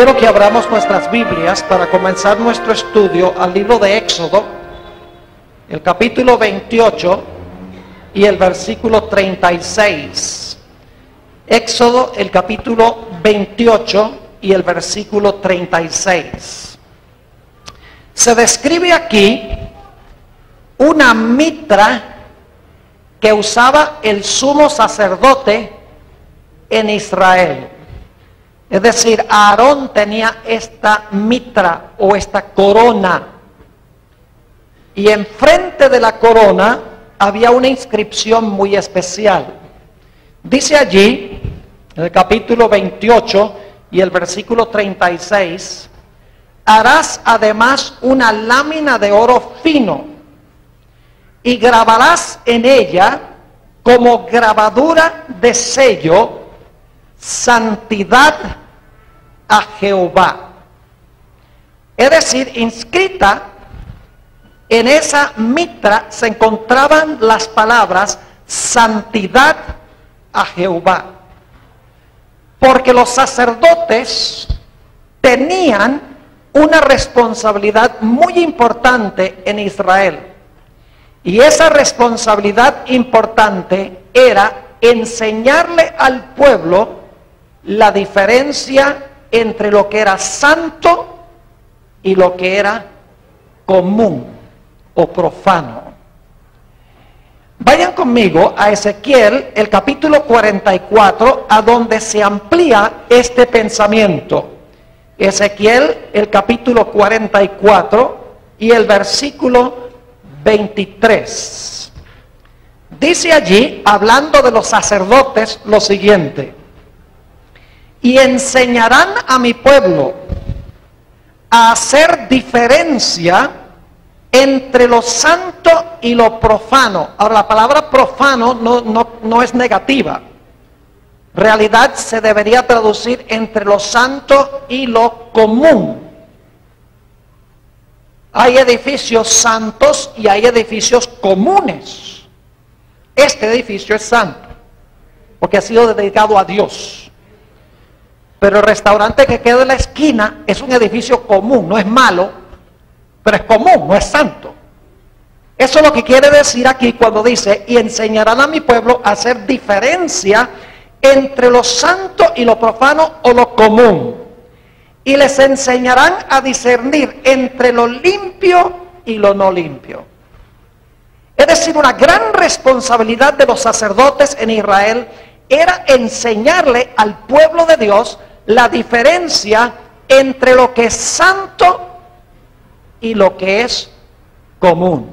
Quiero que abramos nuestras Biblias para comenzar nuestro estudio al libro de Éxodo, el capítulo 28 y el versículo 36. Éxodo, el capítulo 28 y el versículo 36. Se describe aquí una mitra que usaba el sumo sacerdote en Israel. Es decir, Aarón tenía esta mitra o esta corona. Y enfrente de la corona había una inscripción muy especial. Dice allí, en el capítulo 28 y el versículo 36, harás además una lámina de oro fino y grabarás en ella como grabadura de sello, santidad a Jehová. Es decir, inscrita en esa mitra se encontraban las palabras santidad a Jehová. Porque los sacerdotes tenían una responsabilidad muy importante en Israel. Y esa responsabilidad importante era enseñarle al pueblo la diferencia entre lo que era santo y lo que era común o profano. Vayan conmigo a Ezequiel, el capítulo 44, a donde se amplía este pensamiento. Ezequiel, el capítulo 44 y el versículo 23. Dice allí, hablando de los sacerdotes, lo siguiente: y enseñarán a mi pueblo a hacer diferencia entre lo santo y lo profano. Ahora, la palabra profano no es negativa. En realidad se debería traducir entre lo santo y lo común. Hay edificios santos y hay edificios comunes. Este edificio es santo, porque ha sido dedicado a Dios. Pero el restaurante que queda en la esquina es un edificio común, no es malo, pero es común, no es santo. Eso es lo que quiere decir aquí cuando dice, y enseñarán a mi pueblo a hacer diferencia entre lo santo y lo profano o lo común. Y les enseñarán a discernir entre lo limpio y lo no limpio. Es decir, una gran responsabilidad de los sacerdotes en Israel era enseñarle al pueblo de Dios la diferencia entre lo que es santo y lo que es común.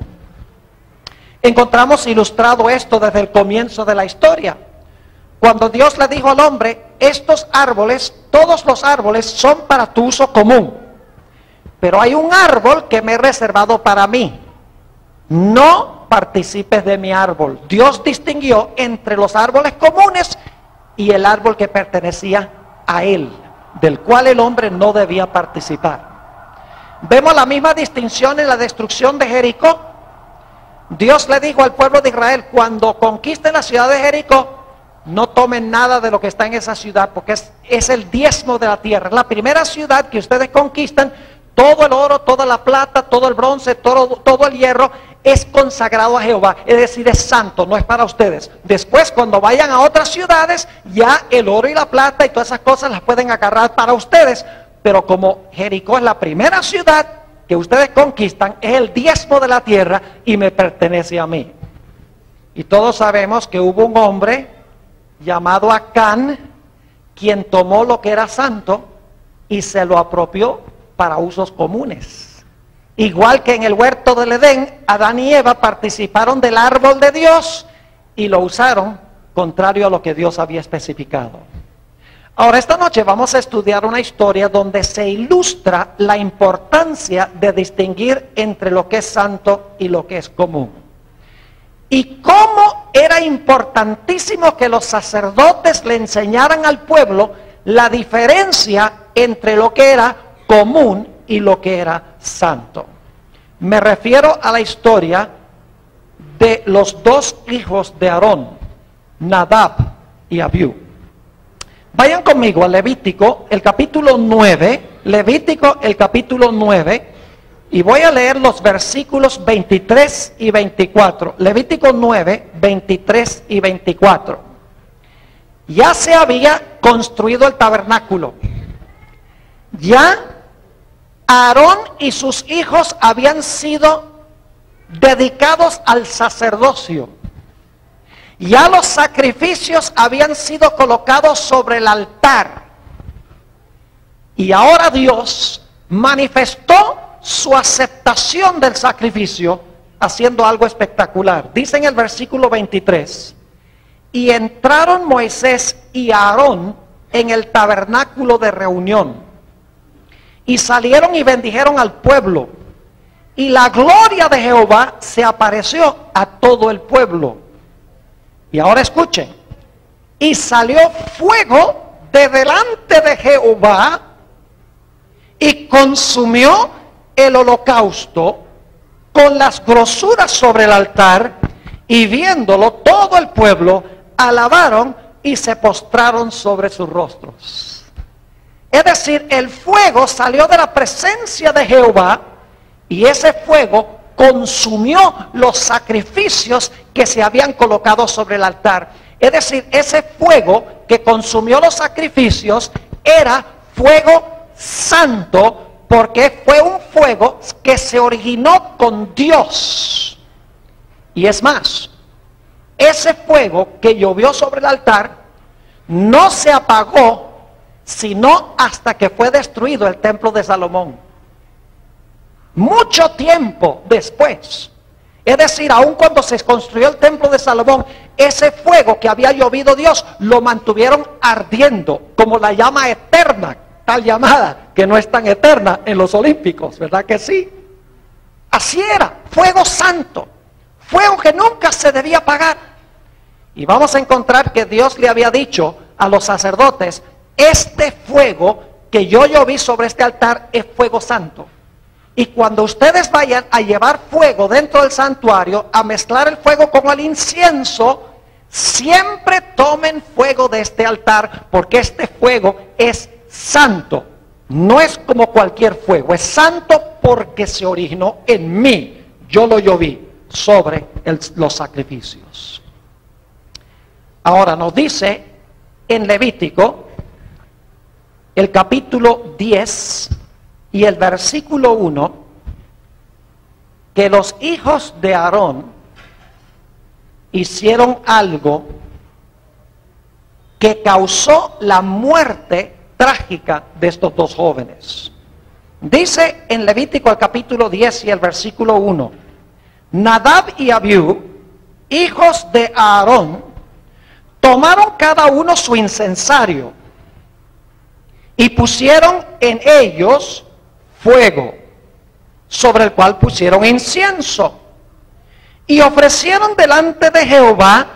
Encontramos ilustrado esto desde el comienzo de la historia. Cuando Dios le dijo al hombre, estos árboles, todos los árboles son para tu uso común, pero hay un árbol que me he reservado para mí. No participes de mi árbol. Dios distinguió entre los árboles comunes y el árbol que pertenecía a él, del cual el hombre no debía participar. Vemos la misma distinción en la destrucción de Jericó. Dios le dijo al pueblo de Israel, cuando conquisten la ciudad de Jericó, no tomen nada de lo que está en esa ciudad, porque es el diezmo de la tierra. Es la primera ciudad que ustedes conquistan. Todo el oro, toda la plata, todo el bronce, todo el hierro es consagrado a Jehová. Es decir, es santo, no es para ustedes. Después, cuando vayan a otras ciudades, ya el oro y la plata y todas esas cosas las pueden agarrar para ustedes. Pero como Jericó es la primera ciudad que ustedes conquistan, es el diezmo de la tierra y me pertenece a mí. Y todos sabemos que hubo un hombre llamado Acán, quien tomó lo que era santo y se lo apropió para usos comunes. Igual que en el huerto del Edén, Adán y Eva participaron del árbol de Dios y lo usaron contrario a lo que Dios había especificado. Ahora, esta noche vamos a estudiar una historia donde se ilustra la importancia de distinguir entre lo que es santo y lo que es común. Y cómo era importantísimo que los sacerdotes le enseñaran al pueblo la diferencia entre lo que era común y lo que era santo. Me refiero a la historia de los dos hijos de Aarón, Nadab y Abiú. Vayan conmigo a Levítico, el capítulo 9, Levítico, el capítulo 9, y voy a leer los versículos 23 y 24. Levítico 9, 23 y 24. Ya se había construido el tabernáculo. Ya Aarón y sus hijos habían sido dedicados al sacerdocio. Ya los sacrificios habían sido colocados sobre el altar. Y ahora Dios manifestó su aceptación del sacrificio haciendo algo espectacular. Dice en el versículo 23: y entraron Moisés y Aarón en el tabernáculo de reunión, y salieron y bendijeron al pueblo, y la gloria de Jehová se apareció a todo el pueblo. Y ahora escuchen: y salió fuego de delante de Jehová, y consumió el holocausto con las grosuras sobre el altar, y viéndolo todo el pueblo alabaron y se postraron sobre sus rostros. Es decir, el fuego salió de la presencia de Jehová, y ese fuego consumió los sacrificios que se habían colocado sobre el altar. Es decir, ese fuego que consumió los sacrificios era fuego santo, porque fue un fuego que se originó con Dios. Y es más, ese fuego que llovió sobre el altar no se apagó sino hasta que fue destruido el templo de Salomón. Mucho tiempo después, es decir, aun cuando se construyó el templo de Salomón, ese fuego que había llovido Dios lo mantuvieron ardiendo como la llama eterna, tal llamada, que no es tan eterna en los olímpicos, ¿verdad que sí? Así era, fuego santo, fuego que nunca se debía apagar. Y vamos a encontrar que Dios le había dicho a los sacerdotes: este fuego que yo lloví sobre este altar es fuego santo. Y cuando ustedes vayan a llevar fuego dentro del santuario, a mezclar el fuego con el incienso, siempre tomen fuego de este altar, porque este fuego es santo. No es como cualquier fuego, es santo porque se originó en mí. Yo lo lloví sobre los sacrificios. Ahora nos dice en Levítico, el capítulo 10 y el versículo 1, que los hijos de Aarón hicieron algo que causó la muerte trágica de estos dos jóvenes. Dice en Levítico el capítulo 10 y el versículo 1: Nadab y Abiú, hijos de Aarón, tomaron cada uno su incensario y pusieron en ellos fuego, sobre el cual pusieron incienso, y ofrecieron delante de Jehová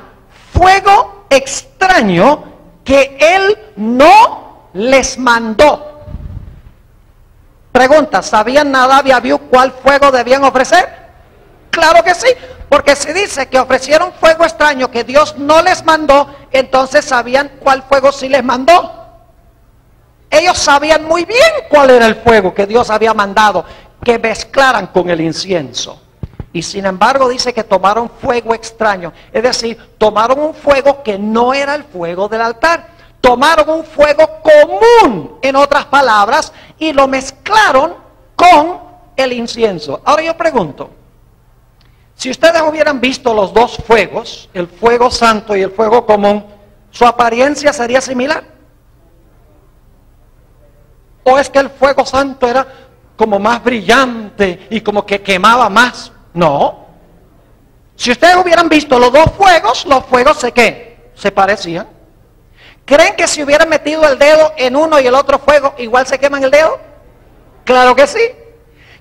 fuego extraño que él no les mandó. Pregunta: ¿sabían Nadab y Abiú cuál fuego debían ofrecer? Claro que sí, porque si dice que ofrecieron fuego extraño que Dios no les mandó, entonces sabían cuál fuego sí les mandó. Ellos sabían muy bien cuál era el fuego que Dios había mandado que mezclaran con el incienso. Y sin embargo dice que tomaron fuego extraño, es decir, tomaron un fuego que no era el fuego del altar. Tomaron un fuego común, en otras palabras, y lo mezclaron con el incienso. Ahora yo pregunto, si ustedes hubieran visto los dos fuegos, el fuego santo y el fuego común, ¿su apariencia sería similar? ¿O es que el fuego santo era como más brillante y como que quemaba más? No. Si ustedes hubieran visto los fuegos se parecían. ¿Creen que si hubieran metido el dedo en uno y el otro fuego, igual se queman el dedo? Claro que sí.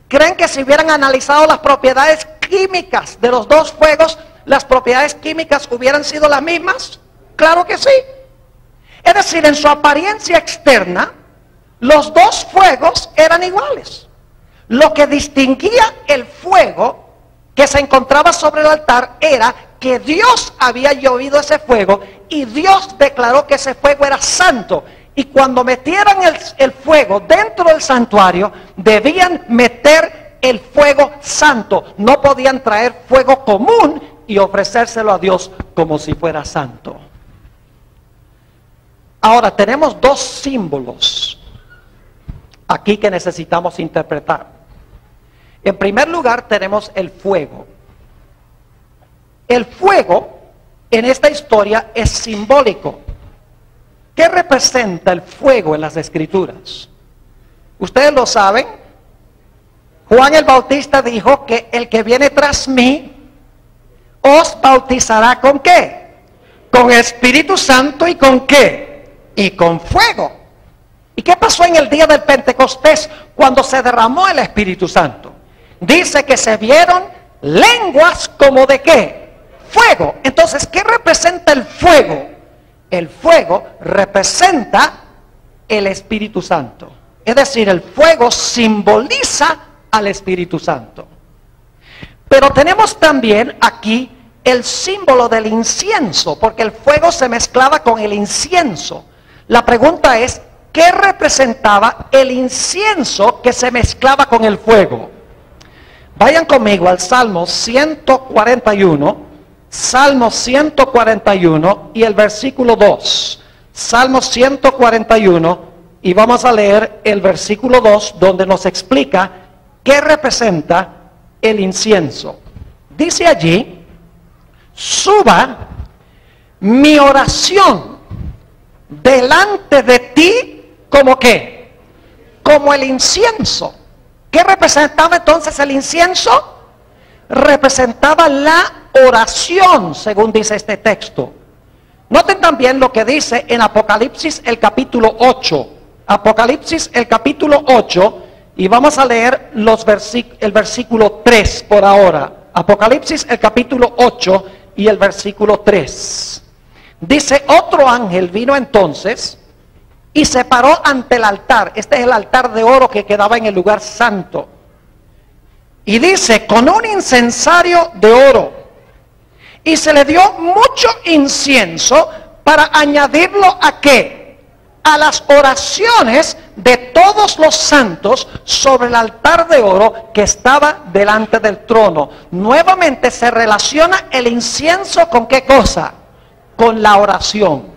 ¿Creen que si hubieran analizado las propiedades químicas de los dos fuegos, las propiedades químicas hubieran sido las mismas? Claro que sí. Es decir, en su apariencia externa, los dos fuegos eran iguales. Lo que distinguía el fuego que se encontraba sobre el altar era que Dios había llovido ese fuego y Dios declaró que ese fuego era santo. Y cuando metieran el fuego dentro del santuario, debían meter el fuego santo. No podían traer fuego común y ofrecérselo a Dios como si fuera santo. Ahora, tenemos dos símbolos aquí que necesitamos interpretar. En primer lugar, tenemos el fuego. El fuego en esta historia es simbólico. ¿Qué representa el fuego en las Escrituras? Ustedes lo saben. Juan el Bautista dijo que el que viene tras mí os bautizará ¿con qué? Con Espíritu Santo y ¿con qué? Y con fuego. ¿Y qué pasó en el día del Pentecostés cuando se derramó el Espíritu Santo? Dice que se vieron lenguas como de ¿qué? Fuego. Entonces, ¿qué representa el fuego? El fuego representa el Espíritu Santo. Es decir, el fuego simboliza al Espíritu Santo. Pero tenemos también aquí el símbolo del incienso, porque el fuego se mezclaba con el incienso. La pregunta es, ¿qué representaba el incienso que se mezclaba con el fuego? Vayan conmigo al Salmo 141. Salmo 141 y el versículo 2. Salmo 141 y vamos a leer el versículo 2 donde nos explica qué representa el incienso. Dice allí, suba mi oración delante de ti como qué, como el incienso. ¿Qué representaba entonces el incienso? Representaba la oración, según dice este texto. Noten también lo que dice en Apocalipsis el capítulo 8. Apocalipsis el capítulo 8 y vamos a leer el versículo 3 por ahora. Apocalipsis el capítulo 8 y el versículo 3. Dice, otro ángel vino entonces y se paró ante el altar. Este es el altar de oro que quedaba en el lugar santo. Y dice, con un incensario de oro. Y se le dio mucho incienso para añadirlo ¿a qué? A las oraciones de todos los santos sobre el altar de oro que estaba delante del trono. Nuevamente se relaciona el incienso ¿con qué cosa? Con la oración.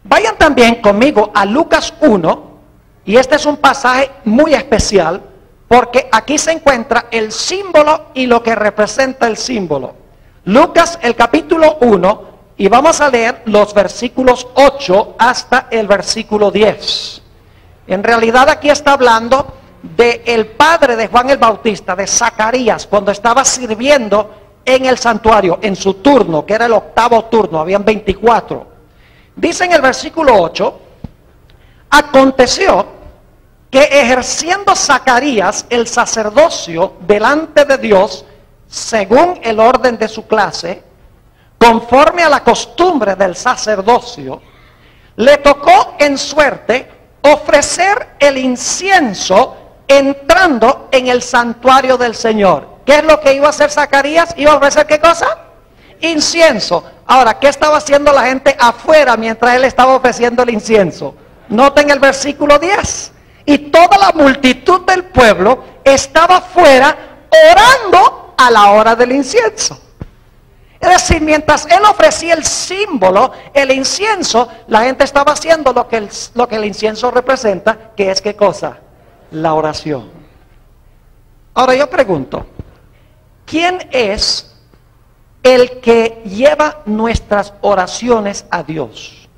Vayan también conmigo a Lucas 1, y este es un pasaje muy especial, porque aquí se encuentra el símbolo y lo que representa el símbolo. Lucas el capítulo 1 y vamos a leer los versículos 8 hasta el versículo 10. En realidad aquí está hablando del padre de Juan el Bautista, de Zacarías, cuando estaba sirviendo en el santuario, en su turno, que era el octavo turno, habían 24. Dice en el versículo 8, aconteció que ejerciendo Zacarías el sacerdocio delante de Dios, según el orden de su clase, conforme a la costumbre del sacerdocio, le tocó en suerte ofrecer el incienso entrando en el santuario del Señor. ¿Qué es lo que iba a hacer Zacarías? ¿Iba a ofrecer qué cosa? Incienso. Ahora, ¿qué estaba haciendo la gente afuera mientras él estaba ofreciendo el incienso? Noten el versículo 10. Y toda la multitud del pueblo estaba afuera orando a la hora del incienso. Es decir, mientras él ofrecía el símbolo, el incienso, la gente estaba haciendo lo que el incienso representa, que es ¿qué cosa? La oración. Ahora yo pregunto, ¿quién es el que lleva nuestras oraciones a Dios?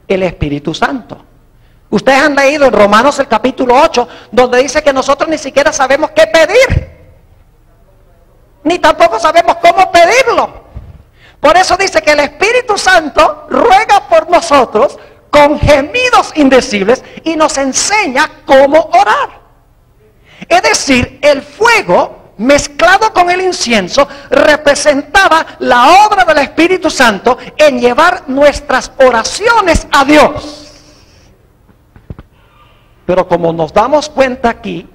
El Espíritu Santo. Ustedes han leído en Romanos el capítulo 8, donde dice que nosotros ni siquiera sabemos qué pedir, ni tampoco sabemos cómo pedirlo. Por eso dice que el Espíritu Santo ruega por nosotros con gemidos indecibles y nos enseña cómo orar. Es decir, el fuego mezclado con el incienso representaba la obra del Espíritu Santo en llevar nuestras oraciones a Dios. Pero como nos damos cuenta aquí,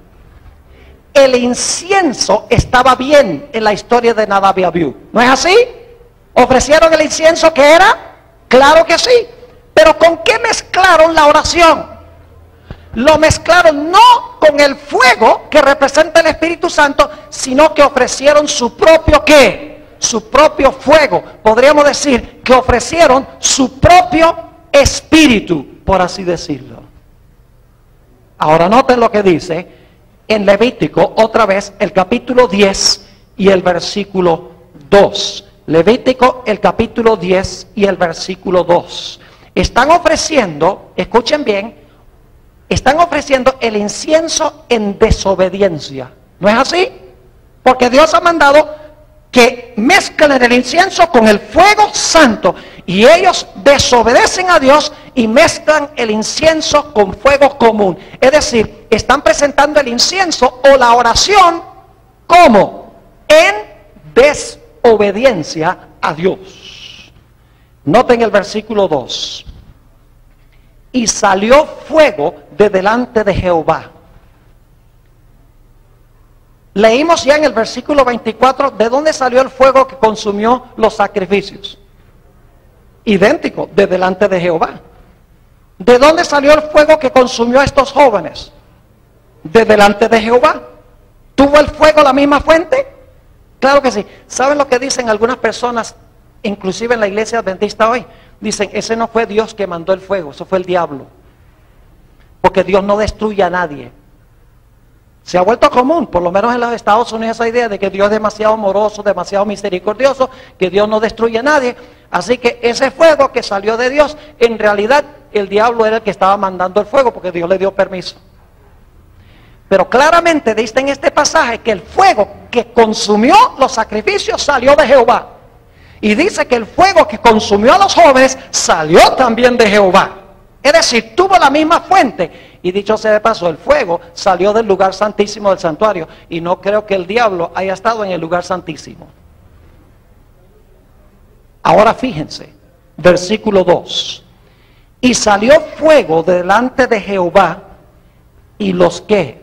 el incienso estaba bien en la historia de Nadab y Abiú. ¿No es así? ¿Ofrecieron el incienso que era? Claro que sí. Pero ¿con qué mezclaron la oración? Lo mezclaron no con el fuego que representa el Espíritu Santo, sino que ofrecieron su propio ¿qué? Su propio fuego. Podríamos decir que ofrecieron su propio espíritu, por así decirlo. Ahora noten lo que dice en Levítico, otra vez, el capítulo 10 y el versículo 2. Levítico, el capítulo 10 y el versículo 2. Están ofreciendo, escuchen bien, están ofreciendo el incienso en desobediencia. ¿No es así? Porque Dios ha mandado que mezclen el incienso con el fuego santo. Y ellos desobedecen a Dios y mezclan el incienso con fuego común. Es decir, están presentando el incienso o la oración como en desobediencia a Dios. Noten el versículo 2. Y salió fuego de delante de Jehová. Leímos ya en el versículo 24 de dónde salió el fuego que consumió los sacrificios. Idéntico, de delante de Jehová. ¿De dónde salió el fuego que consumió a estos jóvenes? De delante de Jehová. ¿Tuvo el fuego la misma fuente? Claro que sí. ¿Saben lo que dicen algunas personas, inclusive en la iglesia adventista hoy? Dicen, ese no fue Dios que mandó el fuego, eso fue el diablo. Porque Dios no destruye a nadie. Se ha vuelto común, por lo menos en los Estados Unidos, esa idea de que Dios es demasiado amoroso, demasiado misericordioso, que Dios no destruye a nadie. Así que ese fuego que salió de Dios, en realidad el diablo era el que estaba mandando el fuego, porque Dios le dio permiso. Pero claramente dice en este pasaje que el fuego que consumió los sacrificios salió de Jehová. Y dice que el fuego que consumió a los jóvenes salió también de Jehová. Es decir, tuvo la misma fuente. Y dicho sea de paso, el fuego salió del lugar santísimo del santuario. Y no creo que el diablo haya estado en el lugar santísimo. Ahora fíjense, versículo 2. Y salió fuego delante de Jehová, y los ¿qué?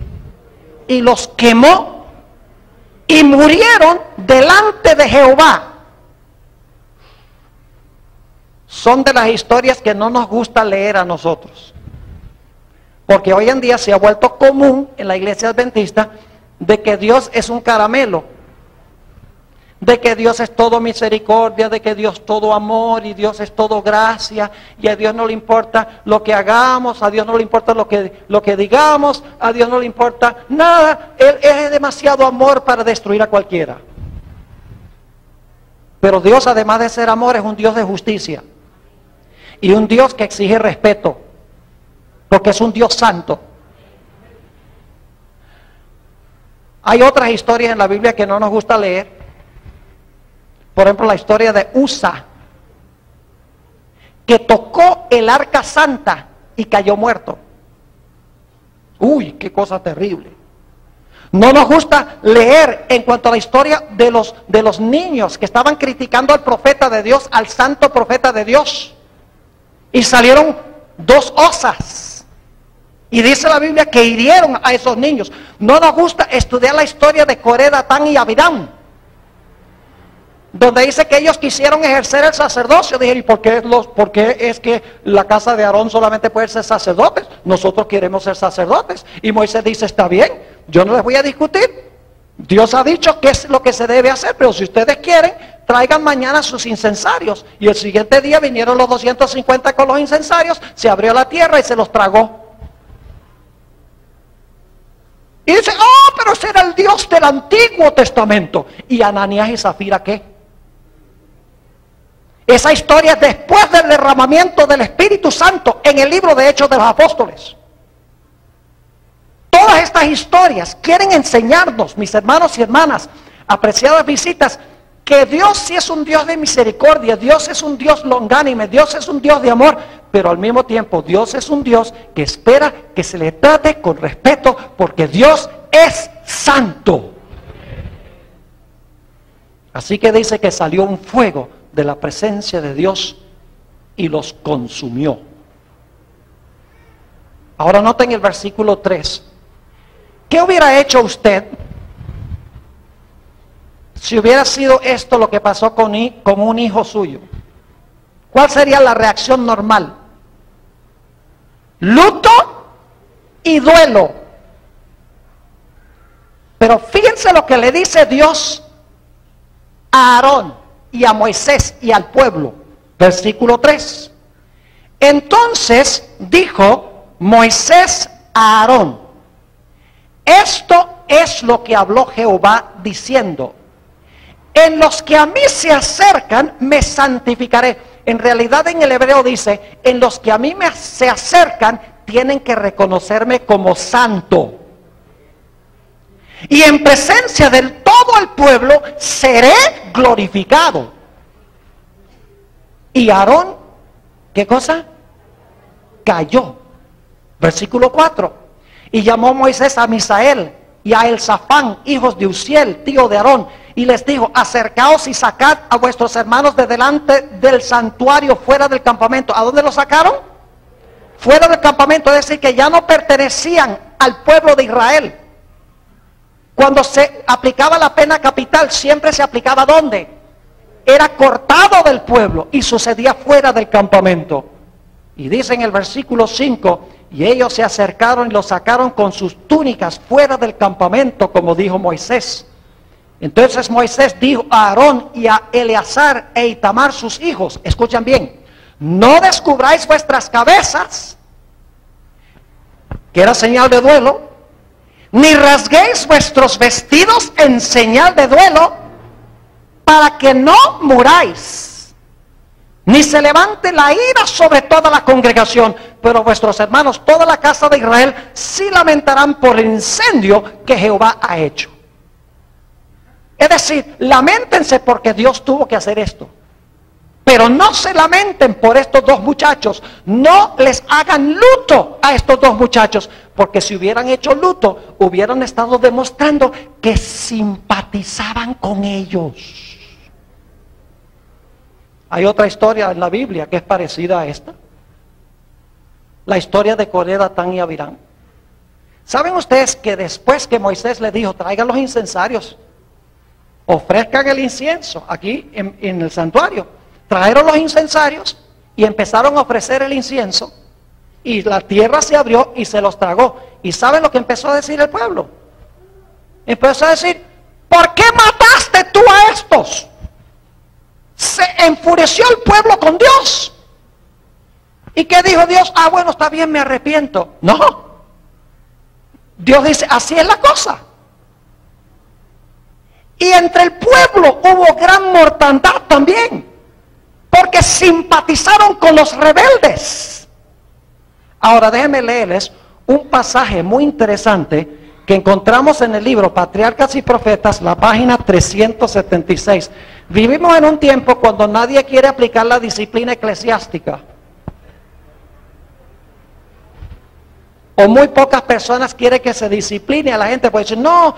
Y los quemó, y murieron delante de Jehová. Son de las historias que no nos gusta leer a nosotros. Porque hoy en día se ha vuelto común en la iglesia adventista de que Dios es un caramelo, de que Dios es todo misericordia, de que Dios es todo amor y Dios es todo gracia, y a Dios no le importa lo que hagamos, a Dios no le importa lo que digamos, a Dios no le importa nada. Él es demasiado amor para destruir a cualquiera. Pero Dios, además de ser amor, es un Dios de justicia y un Dios que exige respeto, porque es un Dios santo. Hay otras historias en la Biblia que no nos gusta leer. Por ejemplo, la historia de Usa, que tocó el arca santa y cayó muerto. Uy, qué cosa terrible. No nos gusta leer en cuanto a la historia de los niños que estaban criticando al profeta de Dios, al santo profeta de Dios. Y salieron 2 osas. Y dice la Biblia que hirieron a esos niños. No nos gusta estudiar la historia de Coré, Datán y Abirán, donde dice que ellos quisieron ejercer el sacerdocio. Dije, ¿y por qué es que la casa de Aarón solamente puede ser sacerdotes? Nosotros queremos ser sacerdotes. Y Moisés dice, está bien, yo no les voy a discutir. Dios ha dicho qué es lo que se debe hacer, pero si ustedes quieren, traigan mañana sus incensarios. Y el siguiente día vinieron los 250 con los incensarios, se abrió la tierra y se los tragó. Y dice, oh, pero ese era el Dios del Antiguo Testamento. ¿Y Ananías y Zafira qué? Esa historia es después del derramamiento del Espíritu Santo en el libro de Hechos de los Apóstoles. Todas estas historias quieren enseñarnos, mis hermanos y hermanas, apreciadas visitas, que Dios sí es un Dios de misericordia, Dios es un Dios longánime, Dios es un Dios de amor, pero al mismo tiempo Dios es un Dios que espera que se le trate con respeto, porque Dios es santo. Así que dice que salió un fuego de la presencia de Dios y los consumió. Ahora noten el versículo 3. ¿Qué hubiera hecho usted si hubiera sido esto lo que pasó con un hijo suyo? ¿Cuál sería la reacción normal? Luto y duelo. Pero fíjense lo que le dice Dios a Aarón y a Moisés y al pueblo. Versículo 3. Entonces dijo Moisés a Aarón: esto es lo que habló Jehová diciendo: en los que a mí se acercan me santificaré. En realidad en el hebreo dice: en los que a mí se acercan tienen que reconocerme como santo. Y en presencia de todo el pueblo seré glorificado. Y Aarón, ¿qué cosa? Cayó. Versículo 4. Y llamó Moisés a Misael y a Elzafán, hijos de Uziel, tío de Aarón, y les dijo: acercaos y sacad a vuestros hermanos de delante del santuario, fuera del campamento. ¿A dónde los sacaron? Fuera del campamento, es decir, que ya no pertenecían al pueblo de Israel. Cuando se aplicaba la pena capital, siempre se aplicaba ¿dónde? Era cortado del pueblo y sucedía fuera del campamento. Y dice en el versículo 5: y ellos se acercaron y los sacaron con sus túnicas fuera del campamento, como dijo Moisés. Entonces Moisés dijo a Aarón y a Eleazar e Itamar sus hijos: escuchen bien, no descubráis vuestras cabezas, que era señal de duelo, ni rasguéis vuestros vestidos en señal de duelo, para que no muráis, ni se levante la ira sobre toda la congregación. Pero vuestros hermanos, toda la casa de Israel, sí lamentarán por el incendio que Jehová ha hecho. Es decir, lamentense porque Dios tuvo que hacer esto. Pero no se lamenten por estos dos muchachos. No les hagan luto a estos dos muchachos. Porque si hubieran hecho luto, hubieran estado demostrando que simpatizaban con ellos. Hay otra historia en la Biblia que es parecida a esta. La historia de Coré, Datán y Abirán. ¿Saben ustedes que después que Moisés les dijo: traigan los incensarios, ofrezcan el incienso aquí en el santuario? Trajeron los incensarios y empezaron a ofrecer el incienso, y la tierra se abrió y se los tragó. ¿Y saben lo que empezó a decir el pueblo? Empezó a decir: ¿por qué mataste tú a estos? Se enfureció el pueblo con Dios. ¿Y qué dijo Dios? Ah, bueno, está bien, me arrepiento. No. Dios dice: así es la cosa. Y entre el pueblo hubo gran mortandad también, porque simpatizaron con los rebeldes. Ahora déjenme leerles un pasaje muy interesante que encontramos en el libro Patriarcas y Profetas, la página 376. Vivimos en un tiempo cuando nadie quiere aplicar la disciplina eclesiástica, o muy pocas personas quieren que se discipline a la gente, pues dicen: no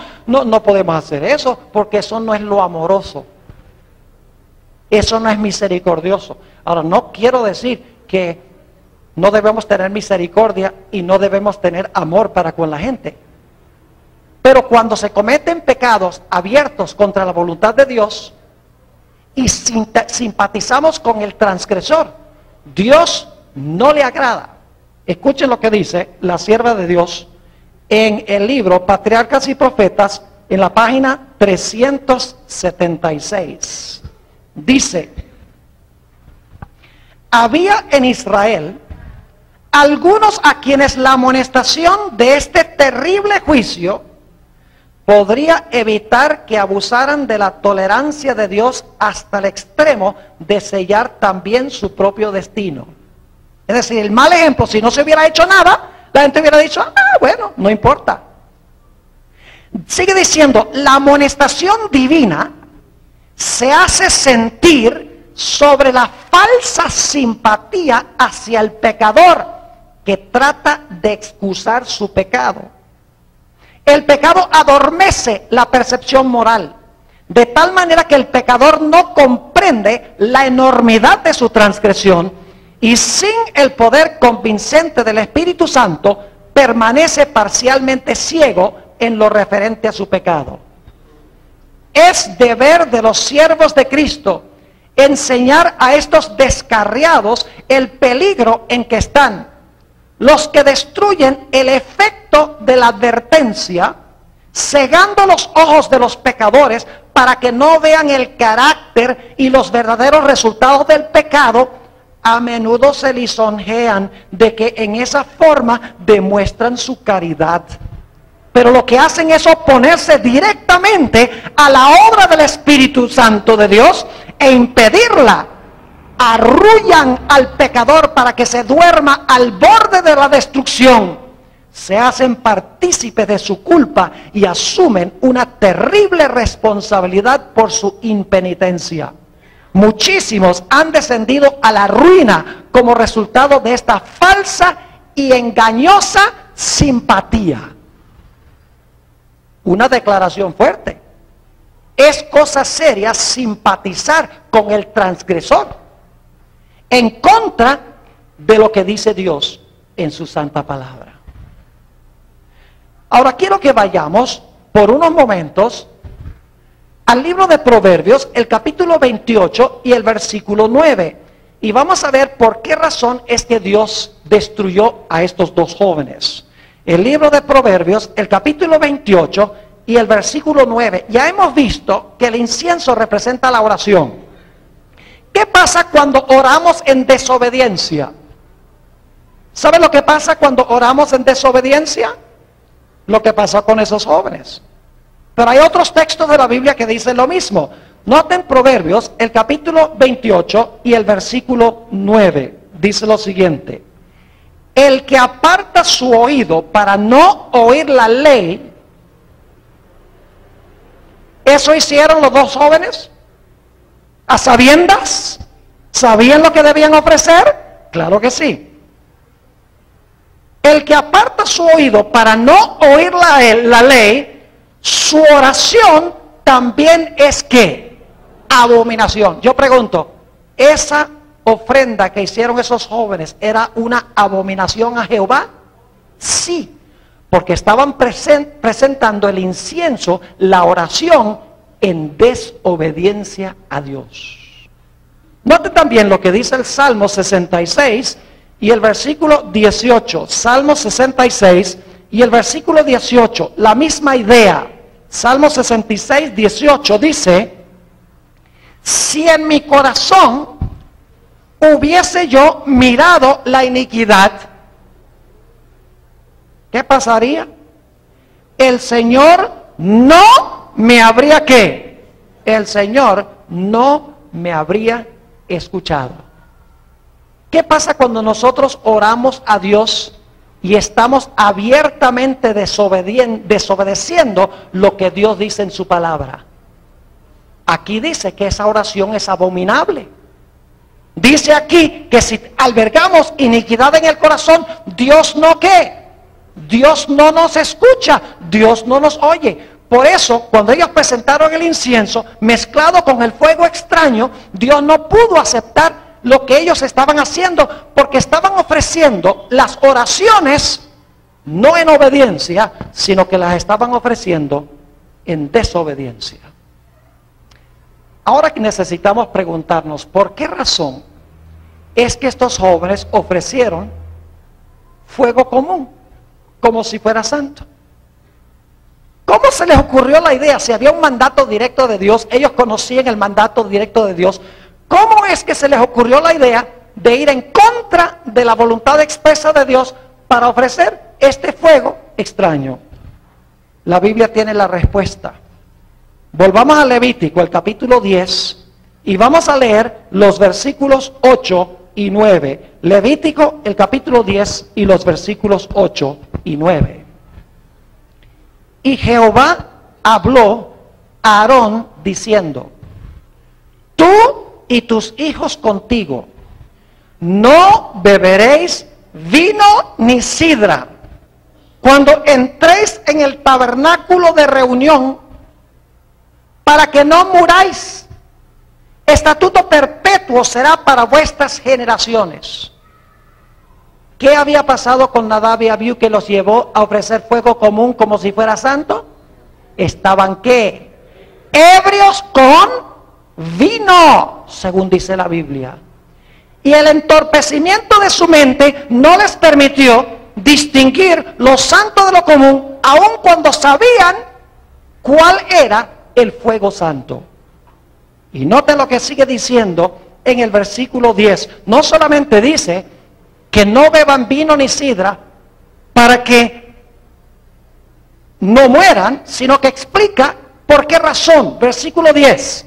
podemos hacer eso, porque eso no es lo amoroso, eso no es misericordioso. Ahora, no quiero decir que no debemos tener misericordia y no debemos tener amor para con la gente, pero cuando se cometen pecados abiertos contra la voluntad de Dios y simpatizamos con el transgresor, Dios no le agrada. Escuchen lo que dice la sierva de Dios en el libro Patriarcas y Profetas, en la página 376. Dice: había en Israel algunos a quienes la amonestación de este terrible juicio podría evitar que abusaran de la tolerancia de Dios hasta el extremo de sellar también su propio destino. Es decir, el mal ejemplo: si no se hubiera hecho nada, la gente hubiera dicho: bueno, no importa. Sigue diciendo: la amonestación divina se hace sentir sobre la falsa simpatía hacia el pecador que trata de excusar su pecado. El pecado adormece la percepción moral, de tal manera que el pecador no comprende la enormidad de su transgresión, y sin el poder convincente del Espíritu Santo permanece parcialmente ciego en lo referente a su pecado. Es deber de los siervos de Cristo enseñar a estos descarriados el peligro en que están. Los que destruyen el efecto de la advertencia, cegando los ojos de los pecadores para que no vean el carácter y los verdaderos resultados del pecado, a menudo se lisonjean de que en esa forma demuestran su caridad. Pero lo que hacen es oponerse directamente a la obra del Espíritu Santo de Dios e impedirla. Arrullan al pecador para que se duerma al borde de la destrucción. Se hacen partícipes de su culpa y asumen una terrible responsabilidad por su impenitencia. Muchísimos han descendido a la ruina como resultado de esta falsa y engañosa simpatía. Una declaración fuerte. Es cosa seria simpatizar con el transgresor en contra de lo que dice Dios en su santa palabra. Ahora quiero que vayamos por unos momentos al libro de Proverbios, el capítulo 28 y el versículo 9. Y vamos a ver por qué razón es que Dios destruyó a estos dos jóvenes. El libro de Proverbios, el capítulo 28 y el versículo 9. Ya hemos visto que el incienso representa la oración. ¿Qué pasa cuando oramos en desobediencia? ¿Sabe lo que pasa cuando oramos en desobediencia? Lo que pasó con esos jóvenes. Pero hay otros textos de la Biblia que dicen lo mismo. Noten Proverbios, el capítulo 28 y el versículo 9. Dice lo siguiente: el que aparta su oído para no oír la ley. ¿Eso hicieron los dos jóvenes? ¿A sabiendas? ¿Sabían lo que debían ofrecer? Claro que sí. El que aparta su oído para no oír la ley, su oración también es ¿qué? Abominación. Yo pregunto, ¿esa ofrenda que hicieron esos jóvenes era una abominación a Jehová? Sí, porque estaban presentando el incienso, la oración, en desobediencia a Dios. Note también lo que dice el Salmo 66 y el versículo 18. Salmo 66 y el versículo 18, la misma idea. Salmo 66, 18 dice: si en mi corazón hubiese yo mirado la iniquidad, ¿qué pasaría? El Señor no me habría ¿qué? El Señor no me habría escuchado. ¿Qué pasa cuando nosotros oramos a Dios y estamos abiertamente desobedeciendo lo que Dios dice en su palabra? Aquí dice que esa oración es abominable. Dice aquí que si albergamos iniquidad en el corazón, Dios no ¿qué? Dios no nos escucha, Dios no nos oye. Por eso, cuando ellos presentaron el incienso mezclado con el fuego extraño, Dios no pudo aceptar lo que ellos estaban haciendo, porque estaban ofreciendo las oraciones no en obediencia, sino que las estaban ofreciendo en desobediencia. Ahora que necesitamos preguntarnos, ¿por qué razón es que estos jóvenes ofrecieron fuego común, como si fuera santo? ¿Cómo se les ocurrió la idea? Si había un mandato directo de Dios, ellos conocían el mandato directo de Dios. ¿Cómo es que se les ocurrió la idea de ir en contra de la voluntad expresa de Dios para ofrecer este fuego extraño? La Biblia tiene la respuesta. Volvamos a Levítico, el capítulo 10, y vamos a leer los versículos 8 y 9. Levítico, el capítulo 10 y los versículos 8 y 9. Y Jehová habló a Aarón diciendo: tú y tus hijos contigo no beberéis vino ni sidra cuando entréis en el tabernáculo de reunión, para que no muráis. Estatuto perpetuo será para vuestras generaciones. ¿Qué había pasado con Nadab y Abiú que los llevó a ofrecer fuego común como si fuera santo? Estaban ¿qué? Ebrios con vino, según dice la Biblia. Y el entorpecimiento de su mente no les permitió distinguir lo santo de lo común, aun cuando sabían cuál era el fuego santo. Y noten lo que sigue diciendo en el versículo 10. No solamente dice que no beban vino ni sidra para que no mueran, sino que explica por qué razón. Versículo 10.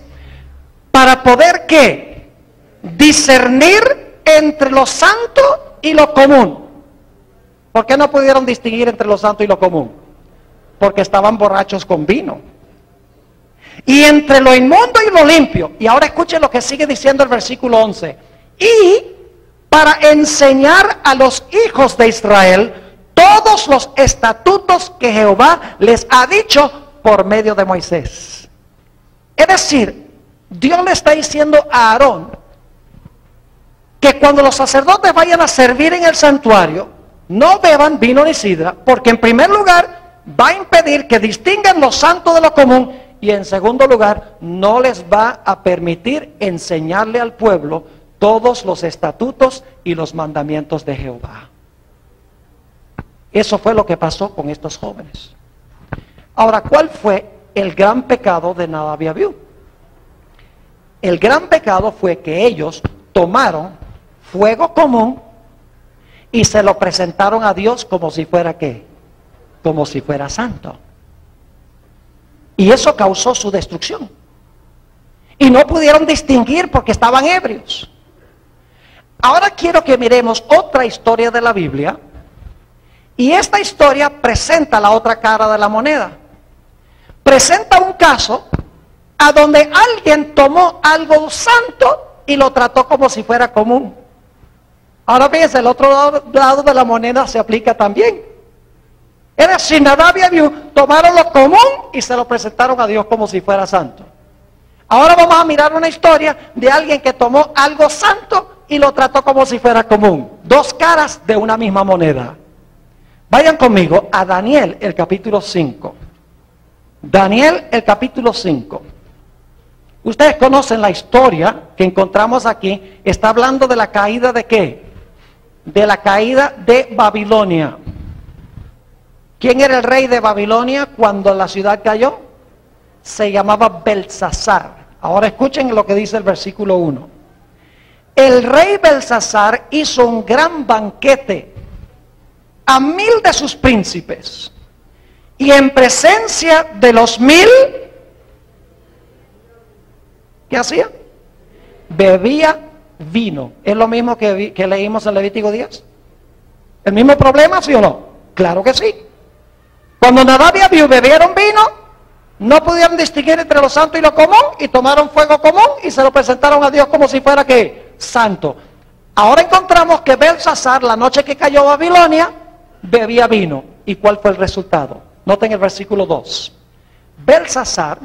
Para poder ¿qué? Discernir entre lo santo y lo común. ¿Por qué no pudieron distinguir entre lo santo y lo común? Porque estaban borrachos con vino. Y entre lo inmundo y lo limpio. Y ahora escuchen lo que sigue diciendo el versículo 11. Y para enseñar a los hijos de Israel todos los estatutos que Jehová les ha dicho por medio de Moisés. Es decir, Dios le está diciendo a Aarón que cuando los sacerdotes vayan a servir en el santuario, no beban vino ni sidra, porque en primer lugar va a impedir que distingan lo santo de lo común, y en segundo lugar no les va a permitir enseñarle al pueblo todos los estatutos y los mandamientos de Jehová. Eso fue lo que pasó con estos jóvenes. Ahora, ¿cuál fue el gran pecado de Nadab y Abiú? El gran pecado fue que ellos tomaron fuego común y se lo presentaron a Dios como si fuera ¿qué? Como si fuera santo. Y eso causó su destrucción. Y no pudieron distinguir porque estaban ebrios. Ahora quiero que miremos otra historia de la Biblia. Y esta historia presenta la otra cara de la moneda. Presenta un caso a donde alguien tomó algo santo y lo trató como si fuera común. Ahora fíjense, el otro lado de la moneda se aplica también. Es decir, Nadab y Abiú tomaron lo común y se lo presentaron a Dios como si fuera santo. Ahora vamos a mirar una historia de alguien que tomó algo santo y lo trató como si fuera común. Dos caras de una misma moneda. Vayan conmigo a Daniel, el capítulo 5. Daniel, el capítulo 5. Ustedes conocen la historia que encontramos aquí. Está hablando de la caída de ¿qué? De la caída de Babilonia. ¿Quién era el rey de Babilonia cuando la ciudad cayó? Se llamaba Belsasar. Ahora escuchen lo que dice el versículo 1. El rey Belsasar hizo un gran banquete a 1000 de sus príncipes, y en presencia de los 1000, ¿qué hacía? Bebía vino. ¿Es lo mismo que leímos en Levítico 10? ¿El mismo problema, sí o no? Claro que sí. Cuando Nadab y Abiú bebieron vino, no pudieron distinguir entre lo santo y lo común, y tomaron fuego común y se lo presentaron a Dios como si fuera ¿qué? Santo. Ahora encontramos que Belsasar, la noche que cayó Babilonia, bebía vino. ¿Y cuál fue el resultado? Noten el versículo 2. Belsasar,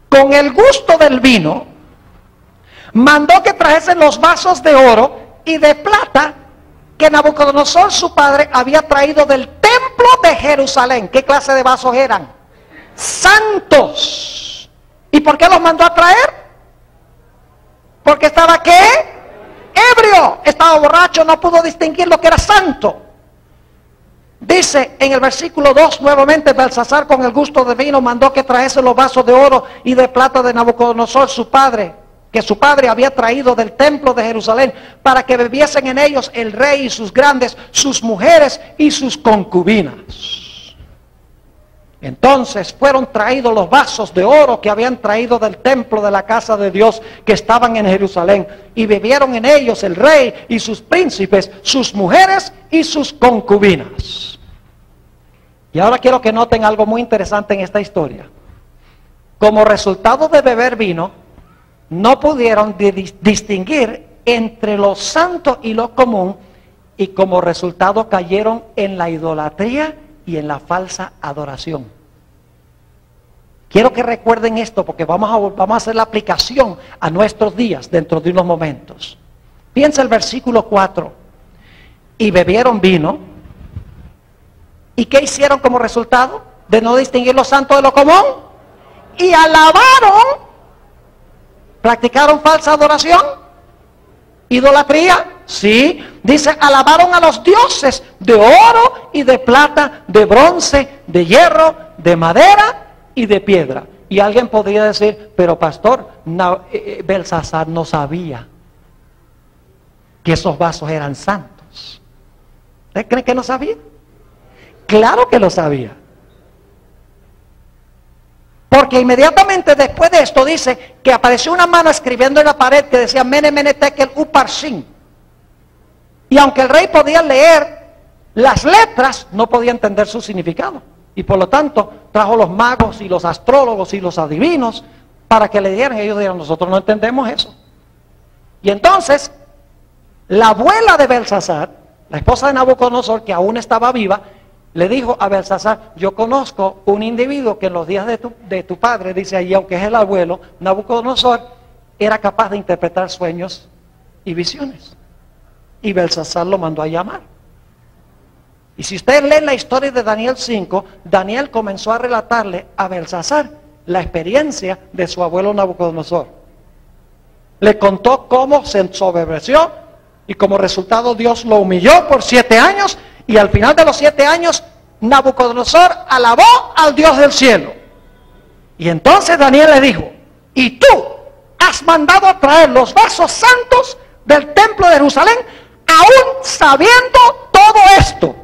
con el gusto del vino, mandó que trajesen los vasos de oro y de plata que Nabucodonosor, su padre, había traído del templo de Jerusalén. ¿Qué clase de vasos eran? Santos. ¿Y por qué los mandó a traer? Porque estaba ¿qué? Ebrio. Estaba borracho, no pudo distinguir lo que era santo. Dice en el versículo 2 nuevamente, Belsasar con el gusto de vino mandó que trajese los vasos de oro y de plata de Nabucodonosor, su padre, que su padre había traído del templo de Jerusalén, para que bebiesen en ellos el rey y sus grandes, sus mujeres y sus concubinas. Entonces fueron traídos los vasos de oro que habían traído del templo de la casa de Dios que estaban en Jerusalén, y bebieron en ellos el rey y sus príncipes, sus mujeres y sus concubinas. Y ahora quiero que noten algo muy interesante en esta historia. Como resultado de beber vino, no pudieron distinguir entre lo santo y lo común, y como resultado cayeron en la idolatría y en la falsa adoración. Quiero que recuerden esto, porque vamos a hacer la aplicación a nuestros días dentro de unos momentos. Piensa el versículo 4. y bebieron vino. ¿Y qué hicieron como resultado de no distinguir lo santo de lo común? Y alabaron, practicaron falsa adoración, idolatría. Sí, dice, alabaron a los dioses de oro y de plata, de bronce, de hierro, de madera y de piedra. Y alguien podría decir, pero pastor, Belsasar no sabía que esos vasos eran santos. ¿Usted cree que no sabía? Claro que lo sabía. Porque inmediatamente después de esto dice que apareció una mano escribiendo en la pared que decía Mene Mene Tekel Uparsin. Y aunque el rey podía leer las letras, no podía entender su significado. Y por lo tanto trajo los magos y los astrólogos y los adivinos para que le dieran. Ellos dijeron, nosotros no entendemos eso. Y entonces la abuela de Belsasar, la esposa de Nabucodonosor, que aún estaba viva, le dijo a Belsasar, yo conozco un individuo que en los días de tu padre, dice ahí, aunque es el abuelo, Nabucodonosor era capaz de interpretar sueños y visiones. Y Belsasar lo mandó a llamar. Y si ustedes leen la historia de Daniel 5, Daniel comenzó a relatarle a Belsasar la experiencia de su abuelo Nabucodonosor. Le contó cómo se ensoberbeció y como resultado Dios lo humilló por 7 años y al final de los 7 años Nabucodonosor alabó al Dios del cielo. Y entonces Daniel le dijo, y tú has mandado a traer los vasos santos del templo de Jerusalén, aún sabiendo todo esto.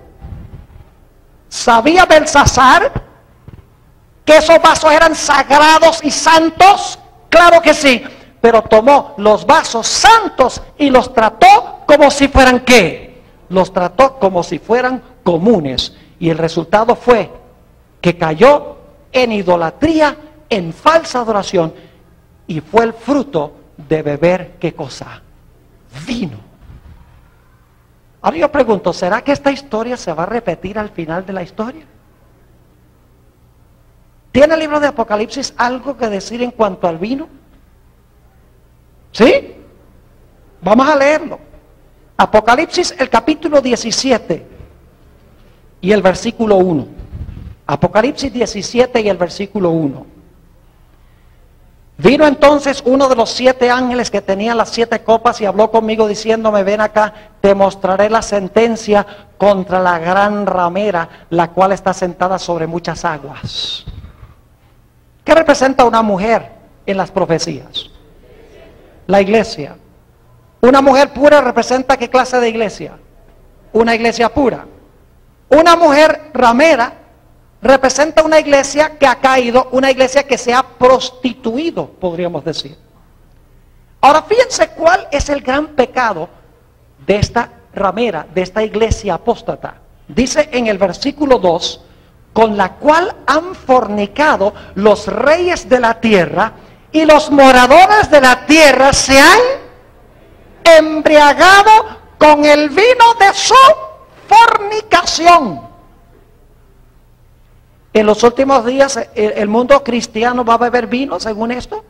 ¿Sabía Belsasar que esos vasos eran sagrados y santos? Claro que sí, pero tomó los vasos santos y los trató como si fueran ¿qué? Los trató como si fueran comunes. Y el resultado fue que cayó en idolatría, en falsa adoración, y fue el fruto de beber ¿qué cosa? Vino. Ahora yo pregunto, ¿será que esta historia se va a repetir al final de la historia? ¿Tiene el libro de Apocalipsis algo que decir en cuanto al vino? ¿Sí? Vamos a leerlo. Apocalipsis, el capítulo 17 y el versículo 1. Apocalipsis 17 y el versículo 1. Vino entonces uno de los 7 ángeles que tenía las 7 copas y habló conmigo diciéndome, ven acá, te mostraré la sentencia contra la gran ramera, la cual está sentada sobre muchas aguas. ¿Qué representa una mujer en las profecías? La iglesia. Una mujer pura representa ¿qué clase de iglesia? Una iglesia pura. Una mujer ramera representa una iglesia que ha caído, una iglesia que se ha prostituido, podríamos decir. Ahora fíjense cuál es el gran pecado de esta ramera, de esta iglesia apóstata. Dice en el versículo 2, con la cual han fornicado los reyes de la tierra y los moradores de la tierra se han embriagado con el vino de su fornicación. En los últimos días el mundo cristiano va a beber vino, según esto.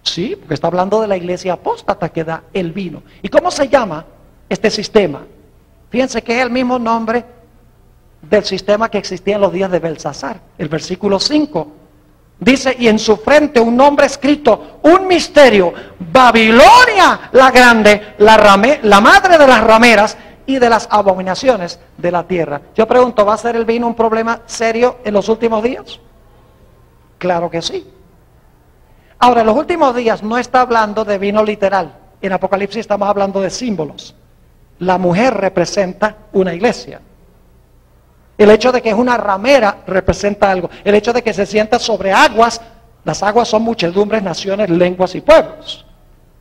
Sí, porque está hablando de la iglesia apóstata que da el vino. ¿Y cómo se llama este sistema? Fíjense que es el mismo nombre del sistema que existía en los días de Belsasar. El versículo 5 dice, y en su frente un nombre escrito, un misterio, Babilonia la grande, la madre de las rameras y de las abominaciones de la tierra. Yo pregunto, ¿va a ser el vino un problema serio en los últimos días? Claro que sí. Ahora, en los últimos días no está hablando de vino literal. En Apocalipsis estamos hablando de símbolos. La mujer representa una iglesia. El hecho de que es una ramera representa algo. El hecho de que se sienta sobre aguas, las aguas son muchedumbres, naciones, lenguas y pueblos.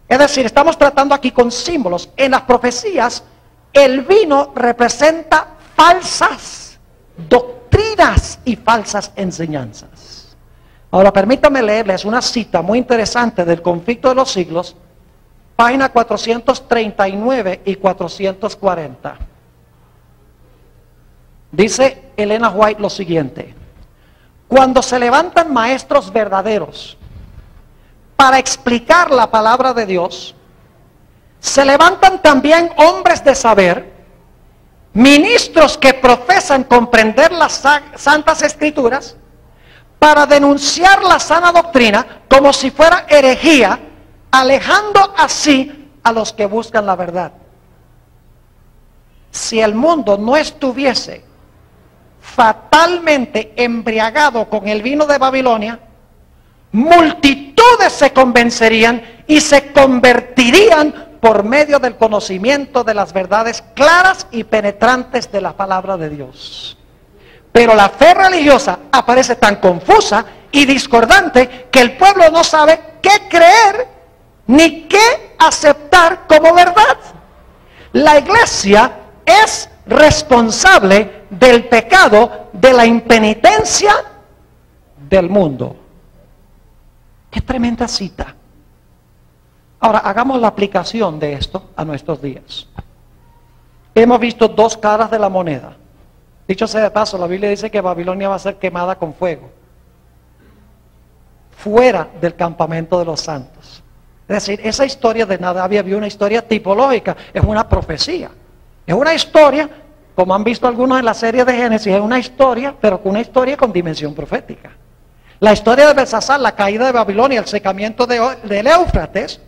Es decir, estamos tratando aquí con símbolos. En las profecías, el vino representa falsas doctrinas y falsas enseñanzas. Ahora permítame leerles una cita muy interesante del Conflicto de los Siglos, página 439 y 440. Dice Elena White lo siguiente: cuando se levantan maestros verdaderos para explicar la palabra de Dios, se levantan también hombres de saber ministros que profesan comprender las santas escrituras para denunciar la sana doctrina como si fuera herejía, alejando así a los que buscan la verdad. Si el mundo no estuviese fatalmente embriagado con el vino de Babilonia, multitudes se convencerían y se convertirían por medio del conocimiento de las verdades claras y penetrantes de la palabra de Dios. Pero la fe religiosa aparece tan confusa y discordante que el pueblo no sabe qué creer ni qué aceptar como verdad. La iglesia es responsable del pecado de la impenitencia del mundo. Qué tremenda cita. Ahora, hagamos la aplicación de esto a nuestros días. Hemos visto dos caras de la moneda. Dicho sea de paso, la Biblia dice que Babilonia va a ser quemada con fuego, fuera del campamento de los santos. Es decir, esa historia de Nadab y Abiú, una historia tipológica, es una profecía. Es una historia, como han visto algunos en la serie de Génesis, es una historia, pero una historia con dimensión profética. La historia de Belsasar, la caída de Babilonia, el secamiento del Éufrates,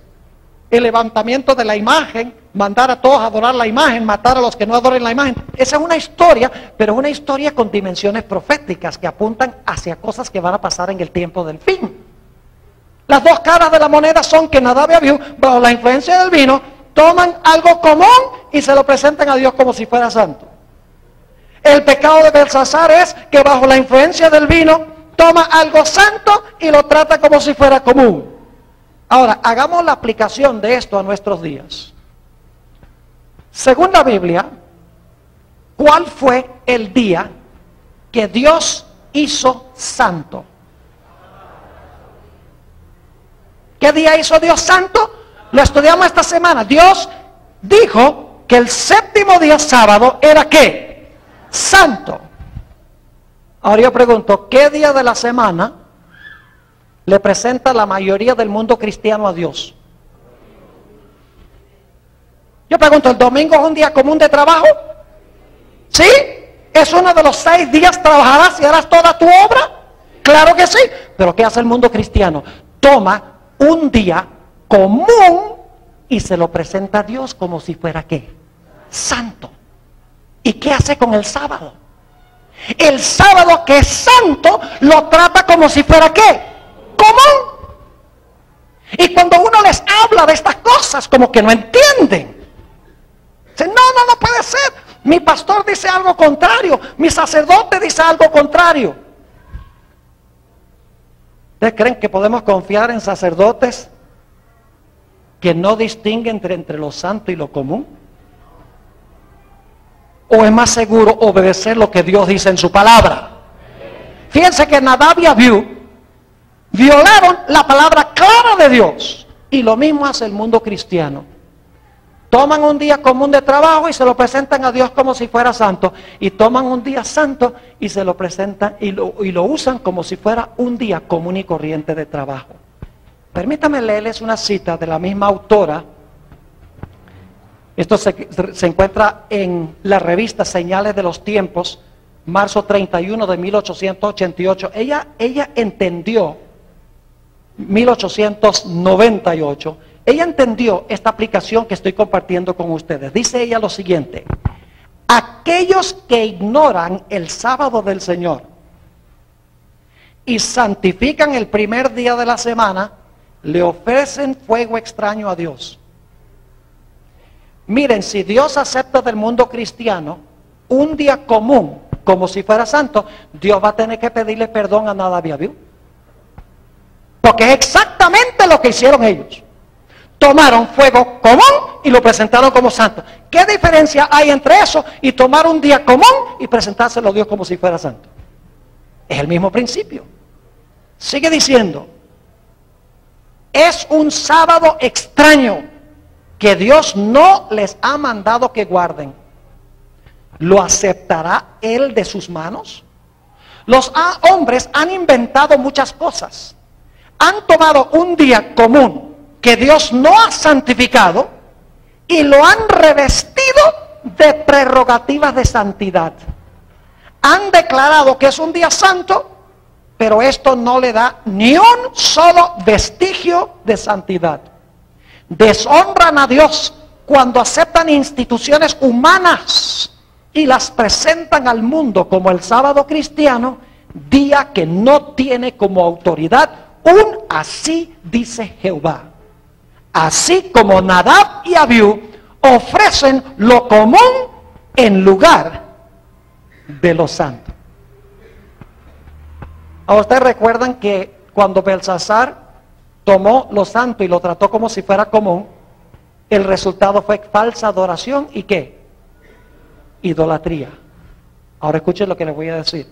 el levantamiento de la imagen, mandar a todos a adorar la imagen, matar a los que no adoren la imagen. Esa es una historia, pero es una historia con dimensiones proféticas que apuntan hacia cosas que van a pasar en el tiempo del fin. Las dos caras de la moneda son que Nadab y Abiú, bajo la influencia del vino, toman algo común y se lo presentan a Dios como si fuera santo. El pecado de Belsasar es que bajo la influencia del vino toma algo santo y lo trata como si fuera común. Ahora, hagamos la aplicación de esto a nuestros días. Según la Biblia, ¿cuál fue el día que Dios hizo santo? ¿Qué día hizo Dios santo? Lo estudiamos esta semana. Dios dijo que el séptimo día sábado era ¿qué? Santo. Ahora yo pregunto, ¿qué día de la semana le presenta la mayoría del mundo cristiano a Dios? Yo pregunto, ¿el domingo es un día común de trabajo? ¿Sí? ¿Es uno de los 6 días trabajarás y harás toda tu obra? Claro que sí. Pero ¿qué hace el mundo cristiano? Toma un día común y se lo presenta a Dios como si fuera ¿qué? Santo. ¿Y qué hace con el sábado? El sábado, que es santo, lo trata como si fuera ¿qué? Común. Y cuando uno les habla de estas cosas, como que no entienden. Dicen, no puede ser. Mi pastor dice algo contrario, mi sacerdote dice algo contrario. ¿Ustedes creen que podemos confiar en sacerdotes que no distinguen entre lo santo y lo común? ¿O es más seguro obedecer lo que Dios dice en su palabra? Fíjense que Nadab y Abiú violaron la palabra clara de Dios. Y lo mismo hace el mundo cristiano. Toman un día común de trabajo y se lo presentan a Dios como si fuera santo. Y toman un día santo y se lo presentan y lo usan como si fuera un día común y corriente de trabajo. Permítame leerles una cita de la misma autora. Esto se encuentra en la revista Señales de los Tiempos, marzo 31 de 1888. Ella entendió, 1898, ella entendió esta aplicación que estoy compartiendo con ustedes. Dice ella lo siguiente: aquellos que ignoran el sábado del Señor y santifican el primer día de la semana, le ofrecen fuego extraño a Dios. Miren, si Dios acepta del mundo cristiano un día común como si fuera santo, Dios va a tener que pedirle perdón a Nadab y Abiú. Porque es exactamente lo que hicieron ellos. Tomaron fuego común y lo presentaron como santo. ¿Qué diferencia hay entre eso y tomar un día común y presentárselo a Dios como si fuera santo? Es el mismo principio. Sigue diciendo, es un sábado extraño que Dios no les ha mandado que guarden. ¿Lo aceptará Él de sus manos? Los hombres han inventado muchas cosas. Han tomado un día común que Dios no ha santificado y lo han revestido de prerrogativas de santidad. Han declarado que es un día santo, pero esto no le da ni un solo vestigio de santidad. Deshonran a Dios cuando aceptan instituciones humanas y las presentan al mundo como el sábado cristiano, día que no tiene como autoridad un así dice Jehová. Así como Nadab y Abiú ofrecen lo común en lugar de lo santo. ¿A ustedes recuerdan que cuando Belsasar tomó lo santo y lo trató como si fuera común, el resultado fue falsa adoración y qué? Idolatría. Ahora escuchen lo que les voy a decir.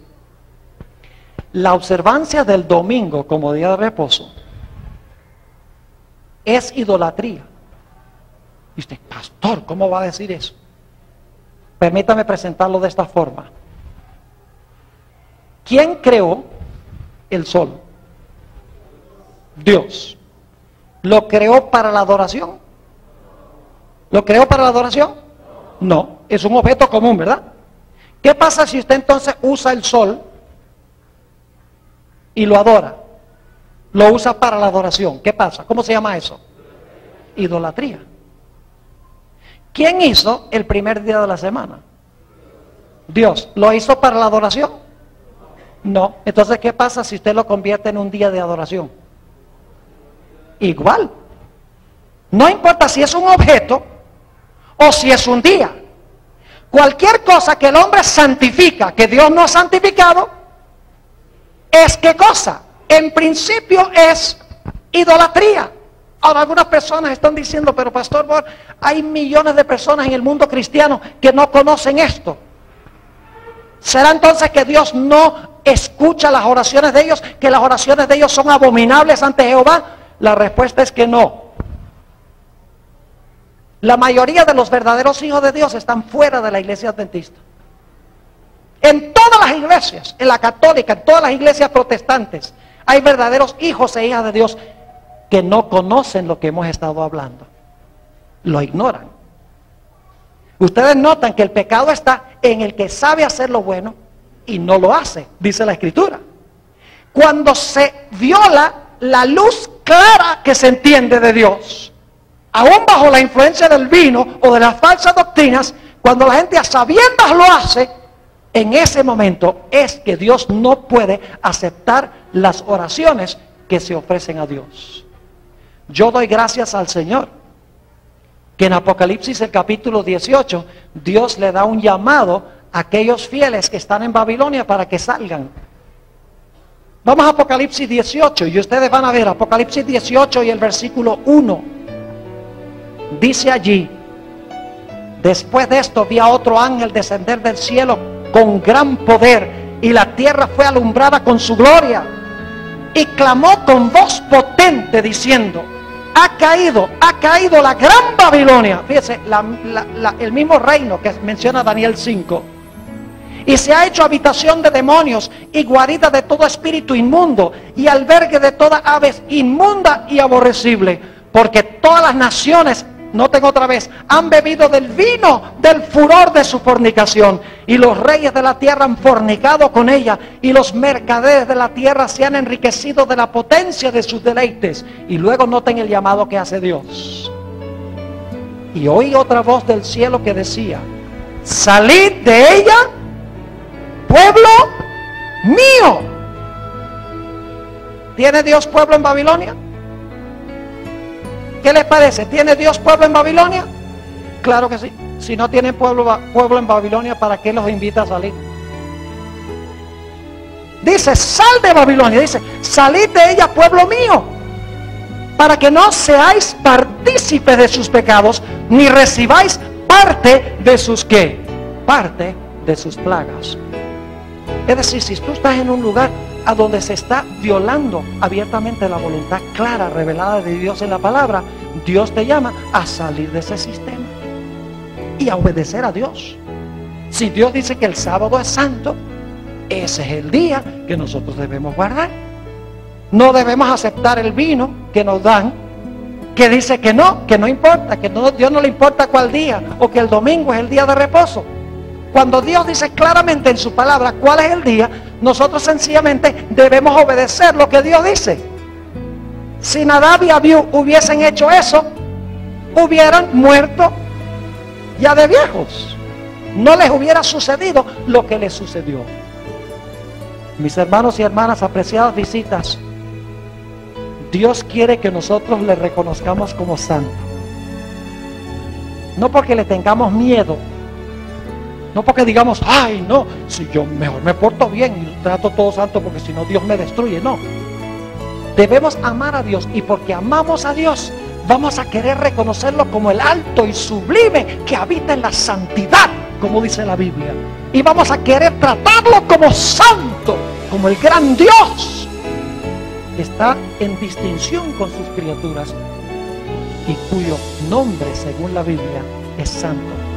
La observancia del domingo como día de reposo es idolatría. Y usted, pastor, ¿cómo va a decir eso? Permítame presentarlo de esta forma. ¿Quién creó el sol? Dios. ¿Lo creó para la adoración? ¿Lo creó para la adoración? No, es un objeto común, ¿verdad? ¿Qué pasa si usted entonces usa el sol y lo adora? Lo usa para la adoración. ¿Qué pasa? ¿Cómo se llama eso? Idolatría. ¿Quién hizo el primer día de la semana? Dios. ¿Lo hizo para la adoración? No. Entonces, ¿qué pasa si usted lo convierte en un día de adoración? Igual. No importa si es un objeto o si es un día. Cualquier cosa que el hombre santifica, que Dios no ha santificado, es ¿qué cosa? En principio es idolatría. Ahora algunas personas están diciendo, pero pastor, hay millones de personas en el mundo cristiano que no conocen esto. ¿Será entonces que Dios no escucha las oraciones de ellos, que las oraciones de ellos son abominables ante Jehová? La respuesta es que no. La mayoría de los verdaderos hijos de Dios están fuera de la iglesia adventista. En todas las iglesias, en la católica, en todas las iglesias protestantes, hay verdaderos hijos e hijas de Dios que no conocen lo que hemos estado hablando. Lo ignoran. Ustedes notan que el pecado está en el que sabe hacer lo bueno y no lo hace, dice la Escritura. Cuando se viola la luz clara que se entiende de Dios, aún bajo la influencia del vino o de las falsas doctrinas, cuando la gente a sabiendas lo hace, en ese momento es que Dios no puede aceptar las oraciones que se ofrecen a Dios. Yo doy gracias al Señor que en Apocalipsis el capítulo 18 Dios le da un llamado a aquellos fieles que están en Babilonia para que salgan. Vamos a Apocalipsis 18 y ustedes van a ver Apocalipsis 18 y el versículo 1. Dice allí: después de esto vi a otro ángel descender del cielo con gran poder, y la tierra fue alumbrada con su gloria, y clamó con voz potente diciendo: ha caído la gran Babilonia. Fíjese, el mismo reino que menciona Daniel 5. Y se ha hecho habitación de demonios y guarida de todo espíritu inmundo y albergue de toda ave inmunda y aborrecible, porque todas las naciones, noten otra vez, han bebido del vino del furor de su fornicación, y los reyes de la tierra han fornicado con ella, y los mercaderes de la tierra se han enriquecido de la potencia de sus deleites. Y luego noten el llamado que hace Dios. Y oí otra voz del cielo que decía: salid de ella, pueblo mío. ¿Tiene Dios pueblo en Babilonia? ¿Qué les parece? ¿Tiene Dios pueblo en Babilonia? Claro que sí. Si no tienen pueblo en Babilonia, ¿para qué los invita a salir? Dice: sal de Babilonia. Dice: salid de ella, pueblo mío, para que no seáis partícipes de sus pecados, ni recibáis parte de sus ¿qué? Parte de sus plagas. Es decir, si tú estás en un lugar a donde se está violando abiertamente la voluntad clara, revelada de Dios en la palabra, Dios te llama a salir de ese sistema y a obedecer a Dios. Si Dios dice que el sábado es santo, ese es el día que nosotros debemos guardar. No debemos aceptar el vino que nos dan que dice que no importa, que no, Dios no le importa cuál día, o que el domingo es el día de reposo. Cuando Dios dice claramente en su palabra cuál es el día, nosotros sencillamente debemos obedecer lo que Dios dice. Si Nadab y Abiú hubiesen hecho eso, hubieran muerto ya de viejos. No les hubiera sucedido lo que les sucedió. Mis hermanos y hermanas, apreciadas visitas, Dios quiere que nosotros le reconozcamos como santo. No porque le tengamos miedo, no porque digamos, ay no, si yo mejor me porto bien y trato todo santo porque si no Dios me destruye. No, debemos amar a Dios, y porque amamos a Dios vamos a querer reconocerlo como el alto y sublime que habita en la santidad, como dice la Biblia, y vamos a querer tratarlo como santo, como el gran Dios que está en distinción con sus criaturas y cuyo nombre, según la Biblia, es santo.